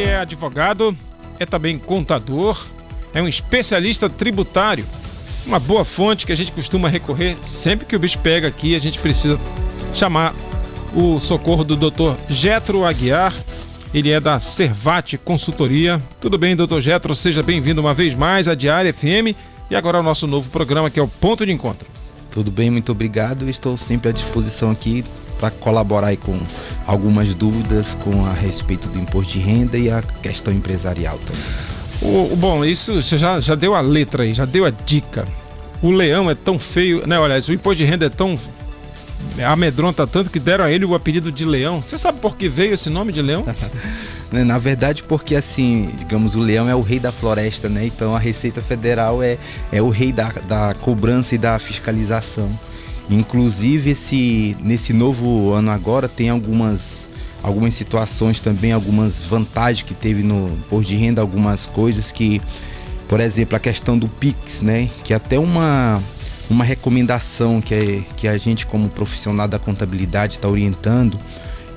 é advogado, é também contador, é um especialista tributário. Uma boa fonte que a gente costuma recorrer sempre que o bicho pega aqui. A gente precisa chamar o socorro do Dr. Getro Aguiar. Ele é da Servate Consultoria. Tudo bem, Dr. Getro? Seja bem-vindo uma vez mais à Diária FM e agora ao nosso novo programa, que é o Ponto de Encontro. Tudo bem, muito obrigado. Estou sempre à disposição aqui para colaborar aí com algumas dúvidas a respeito do imposto de renda e a questão empresarial também. Bom, isso você já deu a letra aí, já deu a dica. O leão é tão feio, né? Olha, o imposto de renda é tão amedronta tanto que deram a ele o apelido de leão. Você sabe por que veio esse nome de leão? Na verdade, porque assim, digamos, o leão é o rei da floresta, né? Então a Receita Federal é o rei da cobrança e da fiscalização. Inclusive, nesse novo ano agora, tem algumas situações também, algumas vantagens que teve no imposto de renda, algumas coisas que, por exemplo, a questão do PIX, né? Que até uma recomendação que a gente, como profissional da contabilidade, está orientando,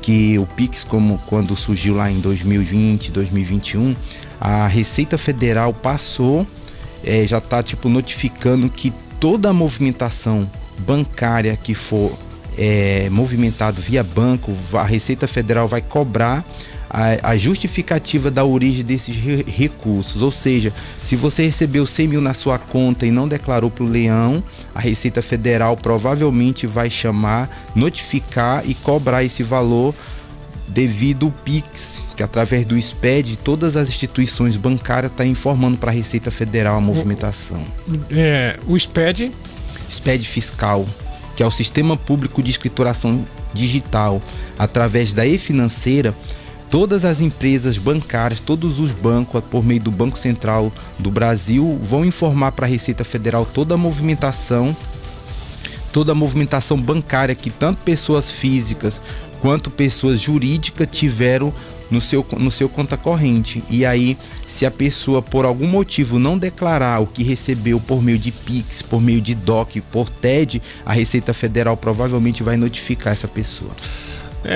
que o PIX, como quando surgiu lá em 2020, 2021, a Receita Federal passou, já está notificando que toda a movimentação bancária que for movimentado via banco, a Receita Federal vai cobrar a justificativa da origem desses recursos. Ou seja, se você recebeu 100 mil na sua conta e não declarou para o leão, a Receita Federal provavelmente vai chamar, notificar e cobrar esse valor devido ao PIX, que através do SPED, todas as instituições bancárias estão informando para a Receita Federal a movimentação. O SPED? SPED fiscal, que é o Sistema Público de Escrituração Digital. Através da e-financeira, todas as empresas bancárias, todos os bancos, por meio do Banco Central do Brasil, vão informar para a Receita Federal toda a movimentação bancária que tanto pessoas físicas quanto pessoas jurídicas tiveram no seu conta corrente. E aí, se a pessoa por algum motivo não declarar o que recebeu por meio de PIX, por meio de DOC, por TED, a Receita Federal provavelmente vai notificar essa pessoa.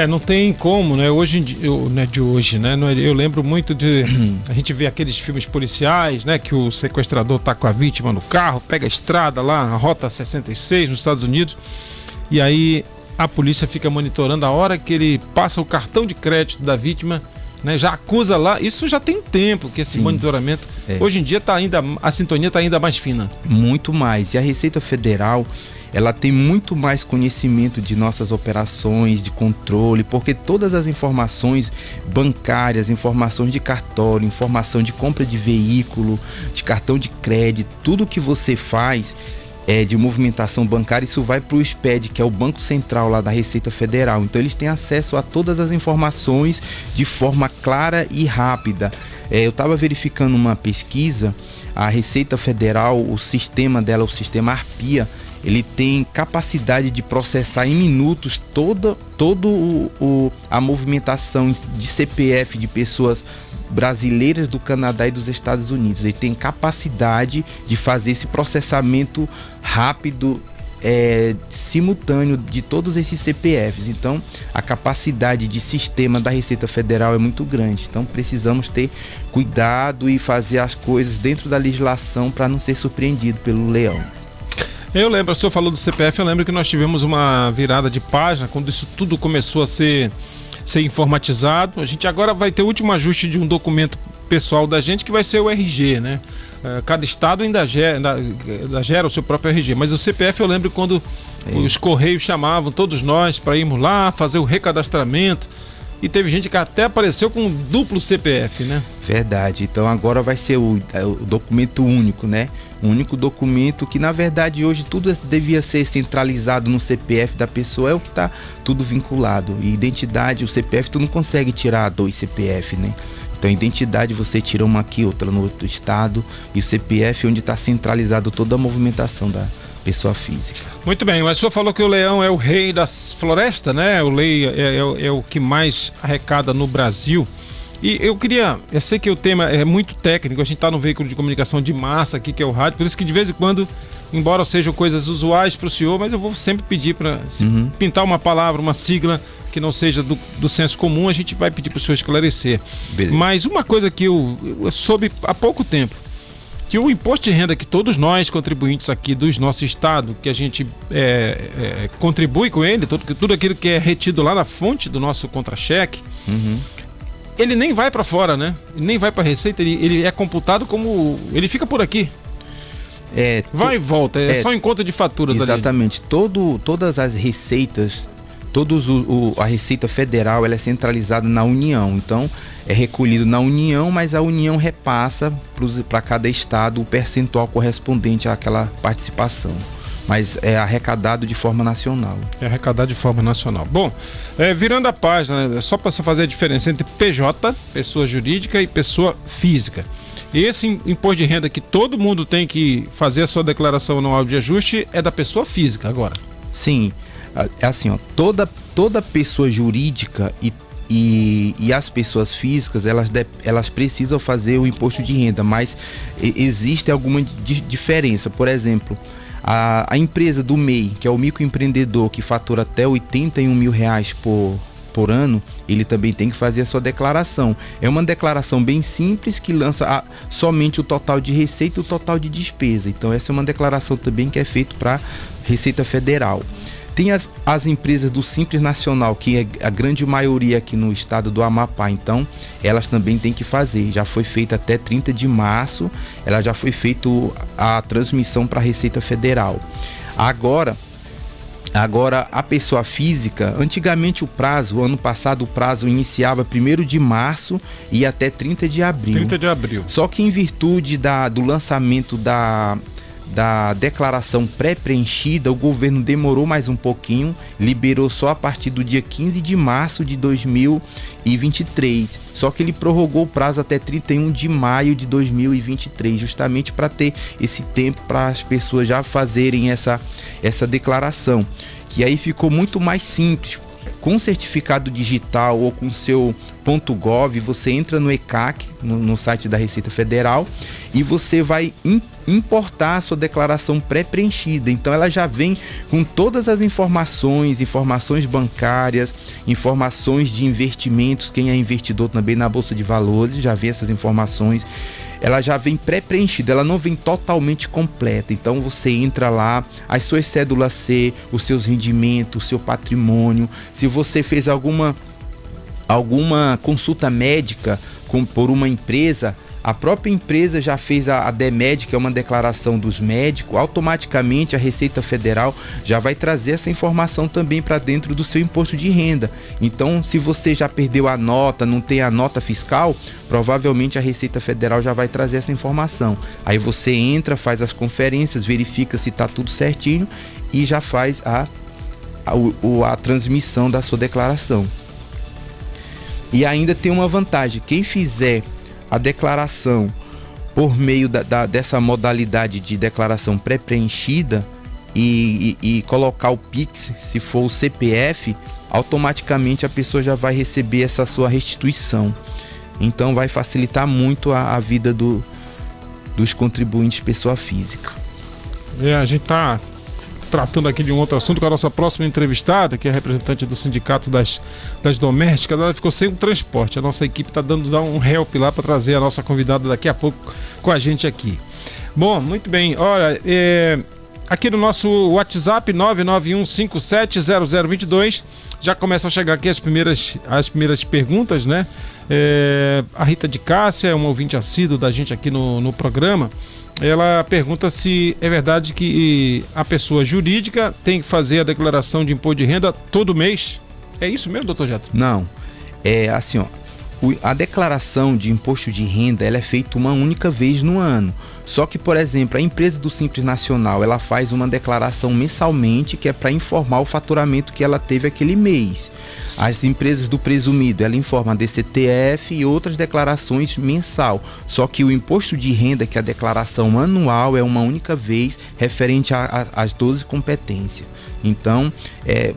Não tem como, né? Hoje, não é de hoje, né? Eu lembro muito de... A gente vê aqueles filmes policiais, né? Que o sequestrador tá com a vítima no carro, pega a estrada lá, a Rota 66 nos Estados Unidos, e aí a polícia fica monitorando a hora que ele passa o cartão de crédito da vítima, né? Já acusa lá. Isso já tem tempo que esse monitoramento... Hoje em dia a sintonia está ainda mais fina. Muito mais. E a Receita Federal, ela tem muito mais conhecimento de nossas operações, de controle, porque todas as informações bancárias, informações de cartório, informação de compra de veículo, de cartão de crédito, tudo que você faz de movimentação bancária, isso vai para o SPED, que é o Banco Central lá da Receita Federal. Então eles têm acesso a todas as informações de forma clara e rápida. Eu estava verificando uma pesquisa, a Receita Federal, o sistema dela, o sistema ARPIA, ele tem capacidade de processar em minutos toda a movimentação de CPF de pessoas brasileiras do Canadá e dos Estados Unidos. Ele tem capacidade de fazer esse processamento rápido, simultâneo de todos esses CPFs. Então a capacidade de sistema da Receita Federal é muito grande. Então precisamos ter cuidado e fazer as coisas dentro da legislação para não ser surpreendido pelo leão. Eu lembro, o senhor falou do CPF, eu lembro que nós tivemos uma virada de página quando isso tudo começou a ser informatizado. A gente agora vai ter o último ajuste de um documento pessoal da gente, que vai ser o RG, né? Cada estado ainda gera o seu próprio RG, mas o CPF eu lembro quando os Correios chamavam todos nós para irmos lá fazer o recadastramento, e teve gente que até apareceu com um duplo CPF, né? Verdade. Então agora vai ser o documento único, né? Um único documento que, na verdade, hoje tudo devia ser centralizado no CPF da pessoa, é o que está tudo vinculado. E identidade, o CPF, tu não consegue tirar 2 CPF, né? Então, identidade você tira uma aqui, outra no outro estado, e o CPF onde está centralizado toda a movimentação da pessoa física. Muito bem, mas o senhor falou que o leão é o rei das florestas, né? O leão é o que mais arrecada no Brasil. E eu sei que o tema é muito técnico, a gente está no veículo de comunicação de massa aqui, que é o rádio, por isso que de vez em quando embora sejam coisas usuais para o senhor, mas eu vou sempre pedir para pintar uma palavra, uma sigla que não seja do senso comum, a gente vai pedir para o senhor esclarecer. Beleza. Mas uma coisa que eu soube há pouco tempo, que o imposto de renda que todos nós, contribuintes aqui do nosso estado, que a gente contribui com ele, tudo aquilo que é retido lá na fonte do nosso contra-cheque, ele nem vai para fora, né? Nem vai para a Receita, ele é computado como... ele fica por aqui. Vai e volta, só em conta de faturas. Exatamente. Ali. Todas as receitas, a Receita Federal, ela é centralizada na União. Então, é recolhido na União, mas a União repassa para cada estado o percentual correspondente àquela participação. Mas é arrecadado de forma nacional. É arrecadado de forma nacional. Bom, virando a página, só para você fazer a diferença entre PJ, pessoa jurídica, e pessoa física. Esse imposto de renda que todo mundo tem que fazer a sua declaração anual de ajuste é da pessoa física agora. Sim, é assim, ó, toda pessoa jurídica e as pessoas físicas, elas precisam fazer o imposto de renda, mas existe alguma diferença. Por exemplo, a empresa do MEI, que é o microempreendedor que fatura até R$81 mil por ano, ele também tem que fazer a sua declaração. É uma declaração bem simples que lança somente o total de receita e o total de despesa. Então essa é uma declaração também que é feita para Receita Federal. Tem as empresas do Simples Nacional, que é a grande maioria aqui no estado do Amapá. Então, elas também têm que fazer. Já foi feita até 30 de março, ela já foi feita a transmissão para a Receita Federal. Agora, a pessoa física, antigamente ano passado o prazo iniciava 1º de março e até 30 de abril. 30 de abril. Só que em virtude do lançamento da declaração pré-preenchida, o governo demorou mais um pouquinho, liberou só a partir do dia 15 de março de 2023. Só que ele prorrogou o prazo até 31 de maio de 2023, justamente para ter esse tempo para as pessoas já fazerem essa declaração, que aí ficou muito mais simples. Com certificado digital ou com seu .gov, você entra no ECAC, no site da Receita Federal, e você vai importar a sua declaração pré-preenchida. Então ela já vem com todas as informações bancárias, informações de investimentos, quem é investidor também na Bolsa de Valores, já vê essas informações. Ela já vem pré-preenchida, ela não vem totalmente completa. Então você entra lá, as suas cédulas C, os seus rendimentos, o seu patrimônio. Se você fez alguma consulta médica por uma empresa, a própria empresa já fez a DEMED, que é uma declaração dos médicos, automaticamente a Receita Federal já vai trazer essa informação também para dentro do seu imposto de renda. Então, se você já perdeu a nota, não tem a nota fiscal, provavelmente a Receita Federal já vai trazer essa informação. Aí você entra, faz as conferências, verifica se está tudo certinho e já faz a transmissão da sua declaração. E ainda tem uma vantagem: quem fizer a declaração por meio dessa modalidade de declaração pré-preenchida e colocar o Pix, se for o CPF, automaticamente a pessoa já vai receber essa sua restituição. Então vai facilitar muito a vida dos contribuintes pessoa física. A gente está tratando aqui de um outro assunto com a nossa próxima entrevistada, que é representante do Sindicato das Domésticas. Ela ficou sem o transporte. A nossa equipe está dando um help lá para trazer a nossa convidada daqui a pouco com a gente aqui. Bom, muito bem. Olha, aqui no nosso WhatsApp 991570022 já começam a chegar aqui as primeiras perguntas, né? A Rita de Cássia é uma ouvinte assídua da gente aqui no programa. Ela pergunta se é verdade que a pessoa jurídica tem que fazer a declaração de imposto de renda todo mês. É isso mesmo, doutor Jetro? Não. É assim, ó. A declaração de imposto de renda, ela é feita uma única vez no ano. Só que, por exemplo, a empresa do Simples Nacional, ela faz uma declaração mensalmente, que é para informar o faturamento que ela teve aquele mês. As empresas do presumido, ela informa a DCTF e outras declarações mensal. Só que o imposto de renda, que é a declaração anual, é uma única vez, referente às 12 competências. Então,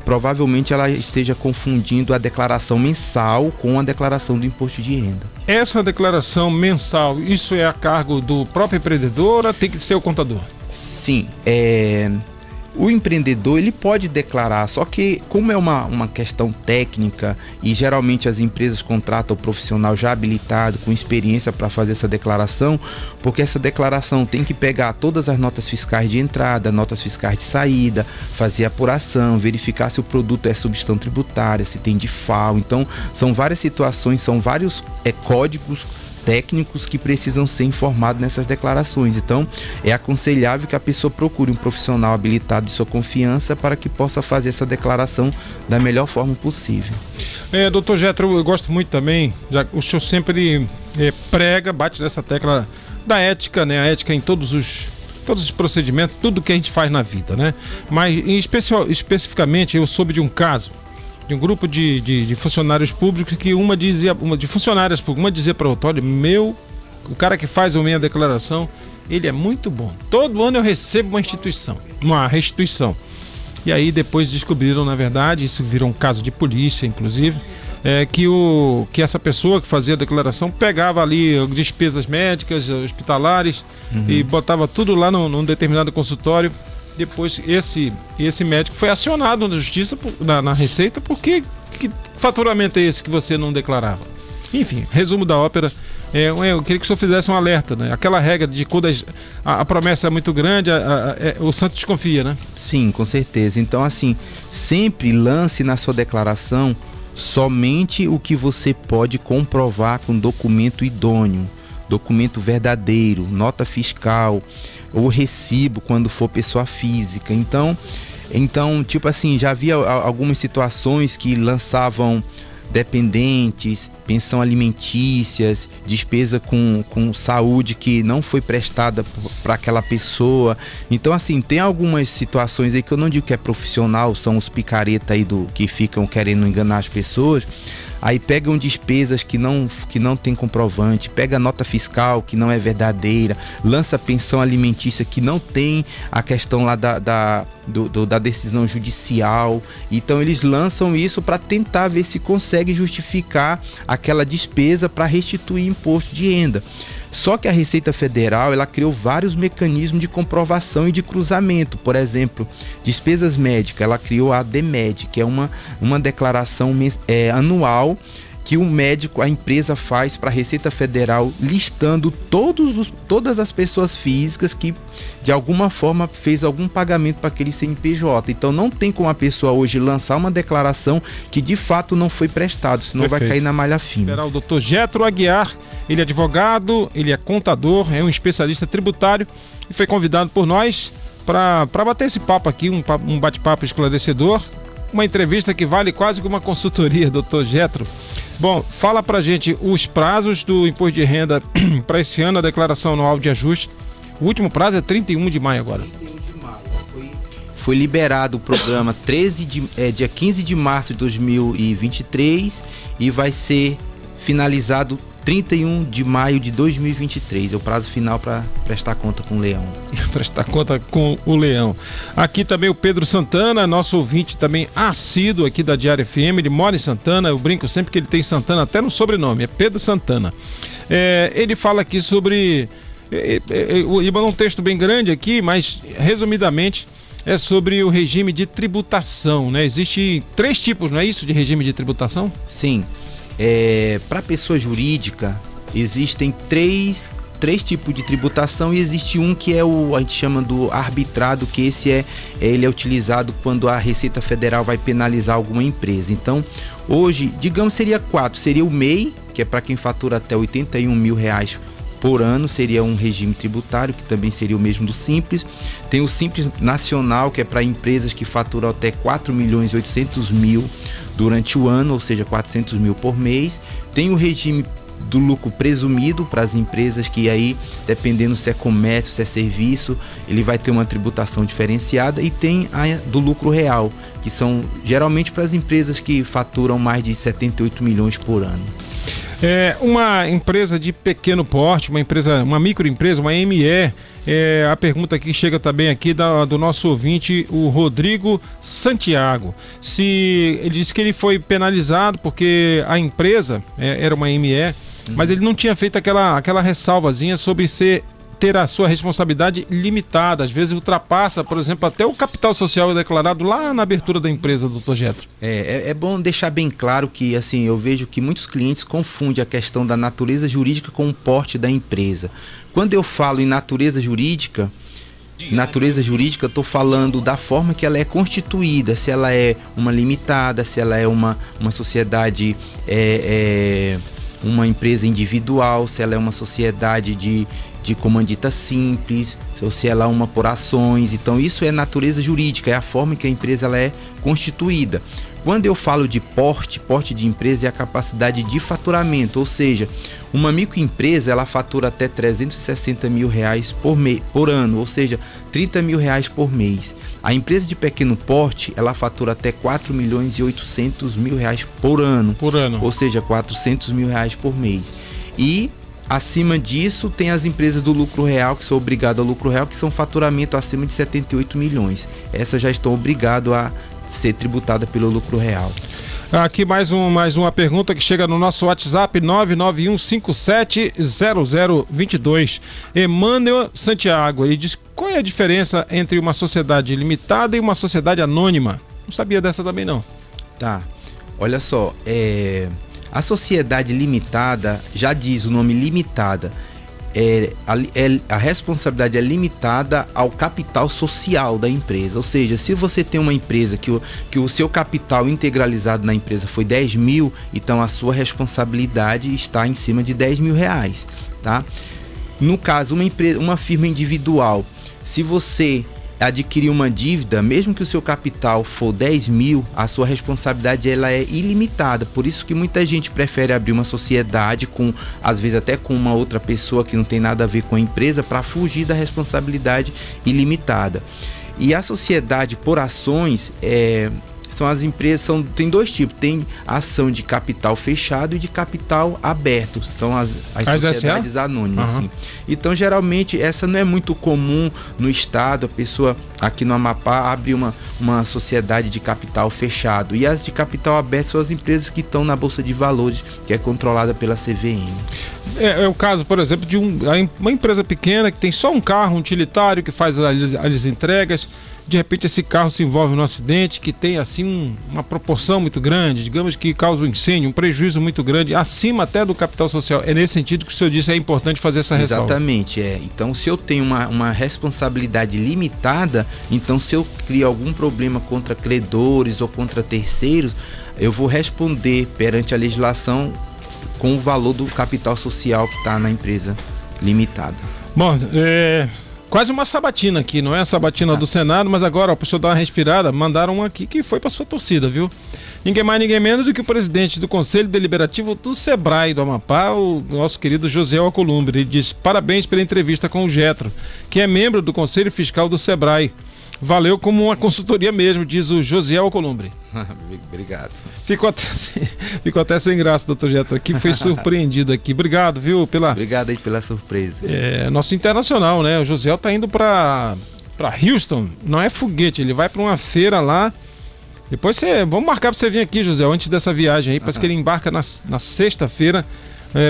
provavelmente ela esteja confundindo a declaração mensal com a declaração do imposto de renda. Essa declaração mensal, isso é a cargo do próprio empreendedor ou tem que ser o contador? Sim, o empreendedor ele pode declarar, só que como é uma questão técnica e geralmente as empresas contratam o profissional já habilitado, com experiência para fazer essa declaração, porque essa declaração tem que pegar todas as notas fiscais de entrada, notas fiscais de saída, fazer apuração, verificar se o produto é substituição tributária, se tem DIFAL. Então são várias situações, são vários códigos técnicos que precisam ser informados nessas declarações. Então é aconselhável que a pessoa procure um profissional habilitado de sua confiança para que possa fazer essa declaração da melhor forma possível. Doutor Getro, eu gosto muito também, o senhor sempre prega, bate nessa tecla da ética, né? A ética em todos os procedimentos, tudo que a gente faz na vida, né? Mas especificamente eu soube de um caso de um grupo de funcionários públicos que uma dizia para o outra: olha, o cara que faz a minha declaração, ele é muito bom. Todo ano eu recebo uma restituição. E aí depois descobriram, na verdade, isso virou um caso de polícia, inclusive, que essa pessoa que fazia a declaração pegava ali despesas médicas, hospitalares, e botava tudo lá num determinado consultório. Depois esse médico foi acionado na justiça, na Receita, porque que faturamento é esse que você não declarava? Enfim, resumo da ópera, eu queria que o senhor fizesse um alerta, né? Aquela regra de quando a promessa é muito grande, o santo desconfia, né? Sim, com certeza. Então, assim, sempre lance na sua declaração somente o que você pode comprovar com documento idôneo, documento verdadeiro, nota fiscal, ou recibo quando for pessoa física. Então, tipo assim, já havia algumas situações que lançavam dependentes, pensão alimentícias, despesa com saúde que não foi prestada para aquela pessoa. Então, assim, tem algumas situações aí que eu não digo que é profissional, são os picareta aí que ficam querendo enganar as pessoas. Aí pegam despesas que não tem comprovante, pega nota fiscal que não é verdadeira, lança pensão alimentícia que não tem a questão lá da decisão judicial. Então eles lançam isso para tentar ver se consegue justificar aquela despesa para restituir imposto de renda. Só que a Receita Federal, ela criou vários mecanismos de comprovação e de cruzamento. Por exemplo, despesas médicas, ela criou a DMED, que é uma declaração anual que o médico, a empresa faz para a Receita Federal, listando todas as pessoas físicas que de alguma forma fez algum pagamento para aquele CNPJ. Então não tem como a pessoa hoje lançar uma declaração que de fato não foi prestado, senão Perfeito. Vai cair na malha fina. Esperar o doutor Getro Aguiar, ele é advogado, ele é contador, é um especialista tributário e foi convidado por nós para bater esse papo aqui, um bate-papo esclarecedor, uma entrevista que vale quase que uma consultoria, doutor Getro. Bom, fala pra gente os prazos do imposto de renda para esse ano, a declaração anual de ajuste. O último prazo é 31 de maio agora. 31 de maio. Foi liberado o programa dia 15 de março de 2023 e vai ser finalizado 31 de maio de 2023, é o prazo final para prestar conta com o Leão. Prestar conta com o Leão. Aqui também o Pedro Santana, nosso ouvinte também assíduo aqui da Diário FM, ele mora em Santana, eu brinco sempre que ele tem Santana até no sobrenome, é Pedro Santana. Ele fala aqui sobre, eu mandou um texto bem grande aqui, mas resumidamente é sobre o regime de tributação, né? Existe 3 tipos, não é isso, de regime de tributação? Sim. Para pessoa jurídica existem três tipos de tributação e existe um que a gente chama do arbitrado, que ele é utilizado quando a Receita Federal vai penalizar alguma empresa. Então hoje, digamos, seria 4, seria o MEI, que é para quem fatura até R$81 mil por ano, seria um regime tributário, que também seria o mesmo do Simples. Tem o Simples Nacional, que é para empresas que faturam até R$4.800.000 durante o ano, ou seja, 400 mil por mês. Tem o regime do lucro presumido para as empresas que aí, dependendo se é comércio, se é serviço, ele vai ter uma tributação diferenciada. E tem a do lucro real, que são geralmente para as empresas que faturam mais de 78 milhões por ano. Uma empresa de pequeno porte, uma microempresa, uma ME, a pergunta que chega também aqui do nosso ouvinte, o Rodrigo Santiago. Ele disse que ele foi penalizado porque a empresa era uma ME, mas ele não tinha feito aquela ressalvazinha sobre ter ter a sua responsabilidade limitada. Às vezes ultrapassa, por exemplo, até o capital social declarado lá na abertura da empresa, doutor Getro. É bom deixar bem claro que, assim, eu vejo que muitos clientes confundem a questão da natureza jurídica com o porte da empresa. Quando eu falo em natureza jurídica, estou falando da forma que ela é constituída, se ela é uma limitada, se ela é uma sociedade, uma empresa individual, se ela é uma sociedade de comandita simples, ou se ela é uma por ações. Então isso é natureza jurídica, é a forma que a empresa ela é constituída. Quando eu falo de porte de empresa é a capacidade de faturamento, ou seja, uma microempresa ela fatura até R$360 mil por ano, ou seja, R$30 mil por mês. A empresa de pequeno porte ela fatura até R$4.800.000 por ano, ou seja, R$400 mil por mês. E acima disso tem as empresas do lucro real, que são obrigadas ao lucro real, que são faturamento acima de 78 milhões. Essas já estão obrigadas a ser tributada pelo lucro real. Aqui mais uma pergunta que chega no nosso WhatsApp 991570022. Emmanuel Santiago, ele diz: qual é a diferença entre uma sociedade limitada e uma sociedade anônima? Não sabia dessa também não. Tá, olha só, a sociedade limitada, já diz o nome limitada, a responsabilidade é limitada ao capital social da empresa. Ou seja, se você tem uma empresa que o seu capital integralizado na empresa foi 10 mil, então a sua responsabilidade está em cima de 10 mil reais, tá? No caso, uma firma individual, se você adquirir uma dívida, mesmo que o seu capital for 10 mil, a sua responsabilidade ela é ilimitada. Por isso que muita gente prefere abrir uma sociedade às vezes até com uma outra pessoa que não tem nada a ver com a empresa, para fugir da responsabilidade ilimitada. E a sociedade por ações são as empresas, tem dois tipos, tem ação de capital fechado e de capital aberto, são as sociedades anônimas. Sim. Então geralmente essa não é muito comum no estado, a pessoa aqui no Amapá abre uma sociedade de capital fechado, e as de capital aberto são as empresas que estão na Bolsa de Valores, que é controlada pela CVM. É o caso, por exemplo, de uma empresa pequena que tem só um carro, um utilitário que faz as entregas. De repente esse carro se envolve num acidente que tem assim uma proporção muito grande, digamos que causa um incêndio, um prejuízo muito grande, acima até do capital social. É nesse sentido que o senhor disse, é importante fazer essa ressalva. Exatamente, Então se eu tenho uma responsabilidade limitada, então se eu crio algum problema contra credores ou contra terceiros, eu vou responder perante a legislação com o valor do capital social que está na empresa limitada. Bom, quase uma sabatina aqui, não é a sabatina do Senado, mas agora, para o senhor dar uma respirada, mandaram um aqui que foi para sua torcida, viu? Ninguém mais, ninguém menos do que o presidente do Conselho Deliberativo do Sebrae do Amapá, o nosso querido José Alcolumbre. Ele diz: parabéns pela entrevista com o Getro, que é membro do Conselho Fiscal do Sebrae. Valeu como uma consultoria mesmo, diz o José Alcolumbre. Obrigado. Ficou até sem graça, doutor Getro, aqui foi surpreendido aqui. Obrigado, viu? Obrigado aí pela surpresa. Nosso internacional, né? O José tá indo para Houston, não é foguete, ele vai para uma feira lá. Depois vamos marcar para você vir aqui, José, antes dessa viagem aí, parece que ele embarca na sexta-feira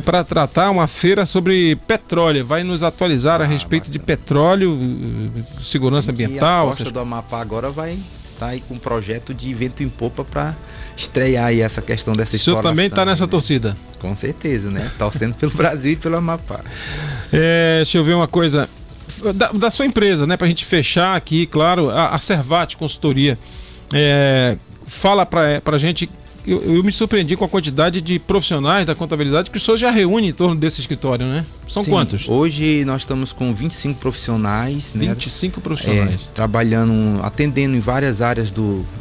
para tratar uma feira sobre petróleo, vai nos atualizar a respeito de petróleo, segurança ambiental. A Costa do Amapá agora vai estar aí com um projeto de vento em popa para estrear aí essa questão dessa exploração. O senhor também está nessa torcida? Com certeza, né? Torcendo pelo Brasil e pelo Amapá. Deixa eu ver uma coisa da sua empresa, né? Para a gente fechar aqui, claro, a Servate Consultoria. Fala para a gente. Eu me surpreendi com a quantidade de profissionais da contabilidade que o senhor já reúne em torno desse escritório, né? São Sim, quantos? Hoje nós estamos com 25 profissionais, 25 profissionais. Trabalhando, atendendo em várias áreas,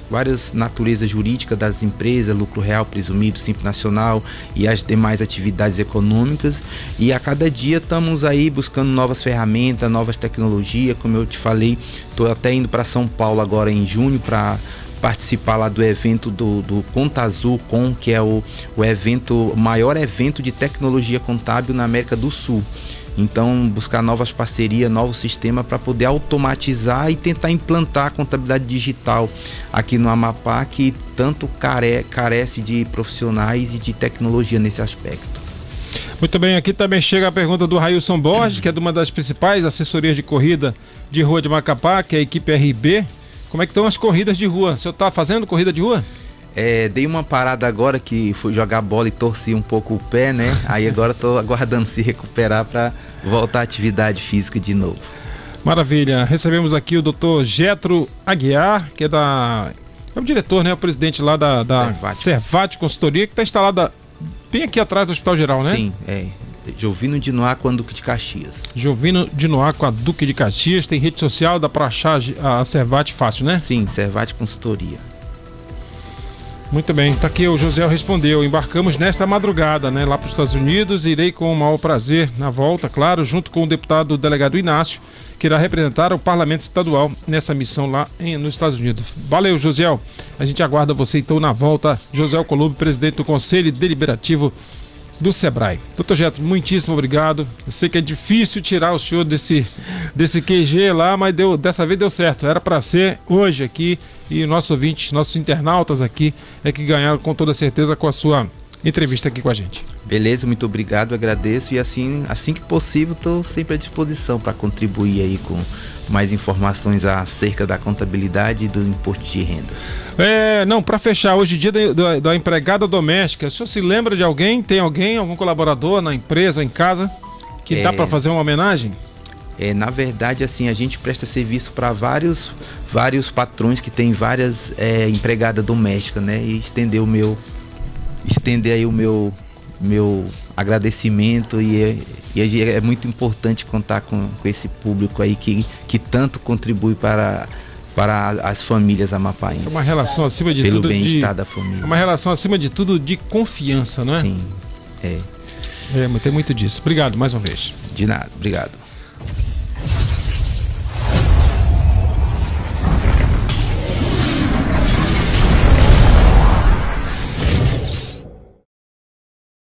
várias naturezas jurídicas das empresas, lucro real, presumido, Simples Nacional e as demais atividades econômicas. E a cada dia estamos aí buscando novas ferramentas, novas tecnologias. Como eu te falei, estou até indo para São Paulo agora em junho para participar lá do evento do Contazul, que é o maior evento de tecnologia contábil na América do Sul. Então, buscar novas parcerias, novo sistema para poder automatizar e tentar implantar a contabilidade digital aqui no Amapá, que tanto carece de profissionais e de tecnologia nesse aspecto. Muito bem, aqui também chega a pergunta do Railson Borges, que é de uma das principais assessorias de corrida de rua de Macapá, que é a equipe RB. Como é que estão as corridas de rua? O senhor está fazendo corrida de rua? Dei uma parada agora que fui jogar bola e torci um pouco o pé, né? Aí agora estou aguardando se recuperar para voltar à atividade física de novo. Maravilha. Recebemos aqui o Dr. Getro Aguiar, que é o diretor, né? O presidente lá da Servate Consultoria, que está instalada bem aqui atrás do Hospital Geral, né? Sim, Jovino de Noá com a Duque de Caxias. Jovino de Noá com a Duque de Caxias. Tem rede social, dá para achar a Servate fácil, né? Sim, Servate Consultoria. Muito bem, tá aqui, o José respondeu. Embarcamos nesta madrugada, né, lá para os Estados Unidos. Irei com o maior prazer na volta, claro, junto com o deputado delegado Inácio, que irá representar o Parlamento Estadual nessa missão lá nos Estados Unidos. Valeu, José. A gente aguarda você então na volta. José Columbo, presidente do Conselho Deliberativo do Sebrae. Doutor Getro, muitíssimo obrigado. Eu sei que é difícil tirar o senhor desse QG lá, mas dessa vez deu certo. Era para ser hoje aqui, e nossos ouvintes, nossos internautas aqui é que ganharam com toda certeza com a sua entrevista aqui com a gente. Beleza, muito obrigado, agradeço, e assim que possível estou sempre à disposição para contribuir aí com mais informações acerca da contabilidade e do imposto de renda. Para fechar, hoje dia da empregada doméstica, o senhor se lembra de alguém? Tem algum colaborador na empresa ou em casa que dá para fazer uma homenagem? Na verdade, assim, a gente presta serviço para vários patrões que têm várias empregadas domésticas, né? E estender aí o meu agradecimento, e é muito importante contar com esse público aí que tanto contribui para as famílias amapaenses. É uma relação acima de tudo pelo bem-estar da família. É uma relação acima de tudo de confiança, não é? Sim, tem muito disso. Obrigado mais uma vez. De nada, obrigado.